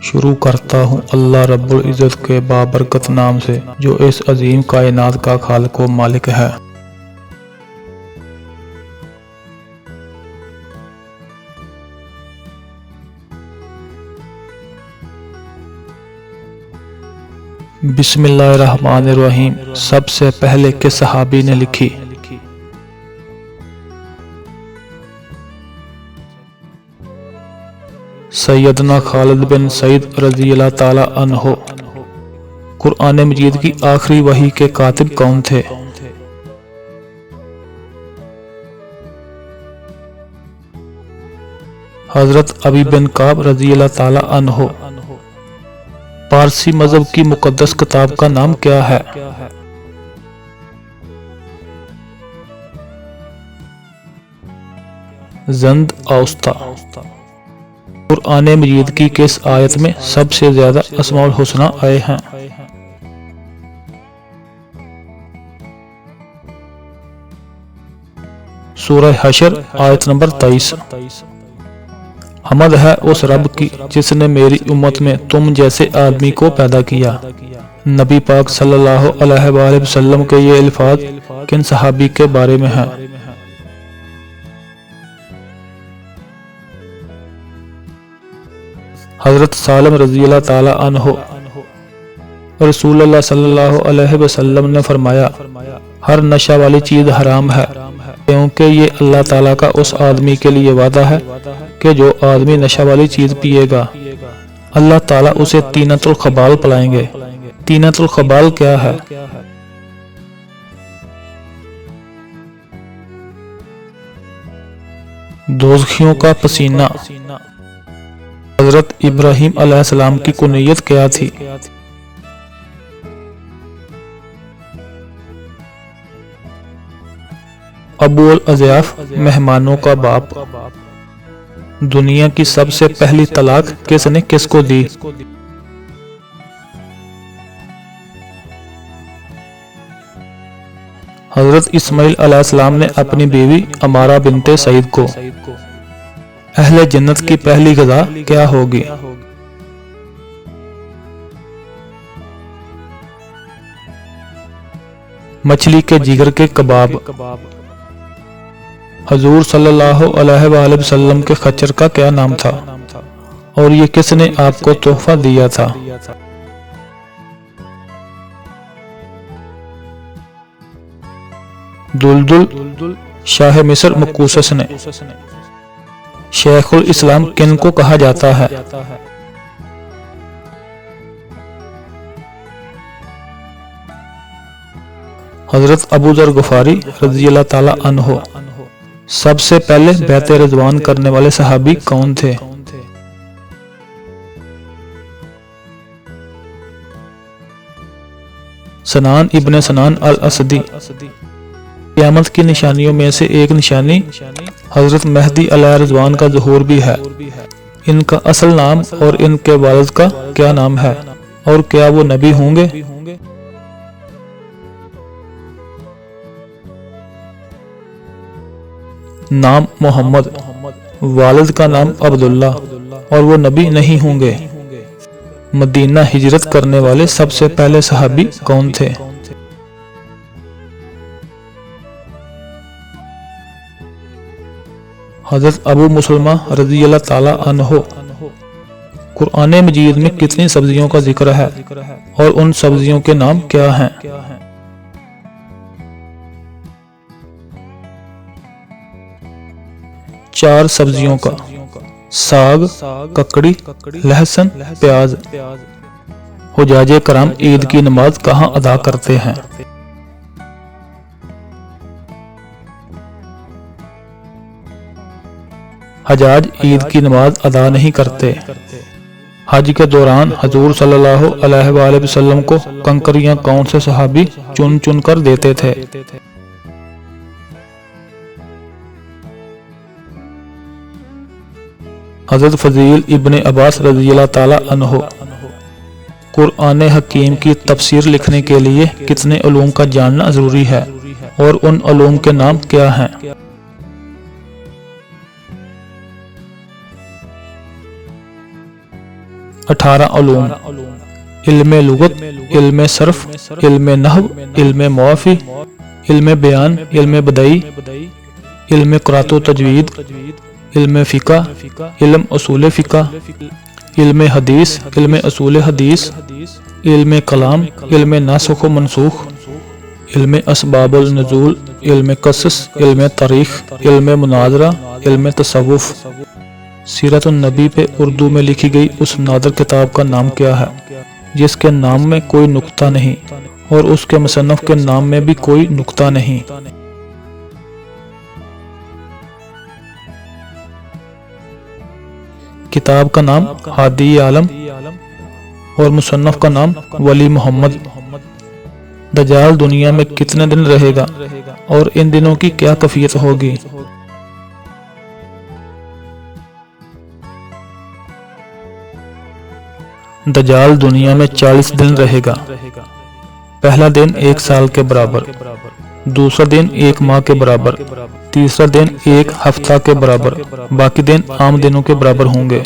شروع کرتا ہوں اللہ رب العزت کے بابرکت نام سے جو اس عظیم کائنات کا خالق و مالک ہے۔ بسم اللہ الرحمن الرحیم۔ سب سے پہلے کس صحابی نے لکھی؟ سیدنا خالد بن سعید رضی اللہ تعالی عنہ۔ قرآن مجید کی آخری وحی کے کاتب کون تھے؟ حضرت ابی بن کعب رضی اللہ تعالی عنہ۔ پارسی مذہب کی مقدس کتاب کا نام کیا ہے؟ زند اوسطی۔ قرآن مجید کی کس آیت میں سب سے زیادہ اسماء الحسنی آئے ہیں؟ سورہ حشر آیت نمبر 23۔ حمد ہے اس رب کی جس نے میری امت میں تم جیسے آدمی کو پیدا کیا۔ نبی پاک صلی اللہ علیہ وآلہ وسلم کے یہ الفاظ کن صحابی کے بارے میں ہیں؟ حضرت سالم رضی اللہ تعالی عنہ۔ رسول اللہ صلی اللہ علیہ وسلم نے فرمایا، ہر نشہ والی چیز حرام ہے، کیونکہ یہ اللہ تعالیٰ کا اس آدمی کے لیے وعدہ ہے کہ جو آدمی نشہ والی چیز پیے گا اللہ تعالیٰ اسے طینۃ الخبال پلائیں گے۔ طینۃ الخبال کیا ہے؟ دوزخیوں کا پسینہ۔ حضرت ابراہیم علیہ السلام کی کنیت کیا تھی؟ ابو الاضیاف، مہمانوں کا باپ۔ دنیا کی سب سے پہلی طلاق کس نے کس کو دی؟ حضرت اسماعیل علیہ السلام نے اپنی بیوی عمارہ بنت سعید کو۔ اہل جنت کی پہلی غذا کیا ہوگی؟ مچھلی کے جگر کے کباب۔ حضور صلی اللہ علیہ وآلہ وسلم کے خچر کا کیا نام تھا اور یہ کس نے آپ کو تحفہ دیا تھا؟ دلدل، شاہ مصر مقوسس نے۔ شیخ الاسلام کن کو کہا جاتا ہے؟ حضرت ابو ذر غفاری رضی اللہ تعالی عنہ۔ سب سے پہلے بیعت رضوان کرنے والے صحابی کون تھے؟ سنان ابن سنان الاسدی۔ قیامت کی نشانیوں میں سے ایک نشانی حضرت مہدی علیہ رضوان کا ظہور بھی ہے۔ ان کا اصل نام اور ان کے والد کا کیا نام ہے اور کیا وہ نبی ہوں گے؟ نام محمد، والد کا نام عبداللہ، اور وہ نبی نہیں ہوں گے۔ مدینہ ہجرت کرنے والے سب سے پہلے صحابی کون تھے؟ حضرت ابو مسلمہ رضی اللہ تعالی عنہ۔ قرآن مجید میں کتنی سبزیوں کا ذکر ہے اور ان سبزیوں کے نام کیا ہیں؟ 4 سبزیوں کا۔ ساگ، ککڑی، لہسن، پیاز۔ حجاج کرام عید کی نماز کہاں ادا کرتے ہیں؟ حجاج عید کی نماز ادا نہیں کرتے۔ حج کے دوران حضور صلی اللہ علیہ وآلہ وسلم کو کنکریاں کون سے صحابی چن چن کر دیتے تھے؟ حضرت فضیل ابن عباس رضی اللہ تعالی عنہ۔ قرآن حکیم کی تفسیر لکھنے کے لیے کتنے علوم کا جاننا ضروری ہے اور ان علوم کے نام کیا ہیں؟ 18 علوم: علم لغت، علم صرف، علم نحو، علم موافی، علم بیان، علم بدئی، علم قرات و تجوید، علم فقہ، علم اصول فقہ، علم حدیث، علم اصول حدیث، علم کلام، علم ناسخ و منسوخ، علم اسباب النزول، علم قصص، علم تاریخ، علم مناظرہ، علم تصوف۔ سیرت النبی پہ اردو میں لکھی گئی اس نادر کتاب کا نام کیا ہے جس کے نام میں کوئی نقطہ نہیں اور اس کے مصنف کے نام میں بھی کوئی نقطہ نہیں؟ کتاب کا نام ہادی عالم اور مصنف کا نام ولی محمد۔ دجال دنیا میں کتنے دن رہے گا اور ان دنوں کی کیا کیفیت ہوگی؟ دجال دنیا میں 40 دن رہے گا۔ پہلا دن 1 سال کے برابر، دوسرا دن 1 ماہ کے برابر، تیسرا دن 1 ہفتہ کے برابر، باقی دن عام دنوں کے برابر ہوں گے۔